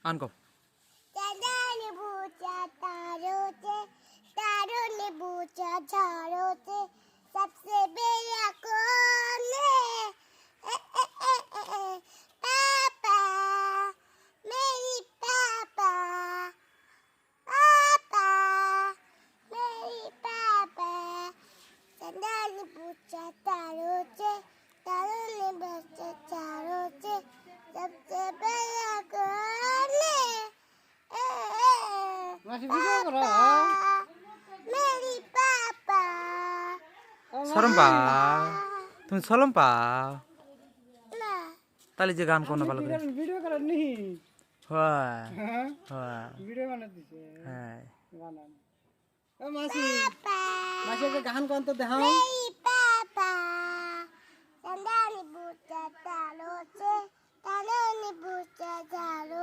আনকো চাঁদানি বুচা तारों तारों ने पूछा झाड़ों से सबसे बड़ा कौन है ए, ए, ए, ए, ए, पापा मेरी पापा पापा मेरी पापा चांदानी पूछा तारों ने पूछा झाड़ों से सबसे बड़ा कौन है মাসি ভিডিও করো मेरी पापा সরম পা তুমি সরম পা ना তাহলে যে গান কোন ভালো করে ভিডিও করার নি হ্যাঁ হ্যাঁ হ্যাঁ ভিডিও বানাতে দিছে হ্যাঁ বানান ও মাসি पापा মাসি একটা গান কোন তো দেখাও मेरी पापा चंदानी पूछा तारों ने पूछा झाड़ों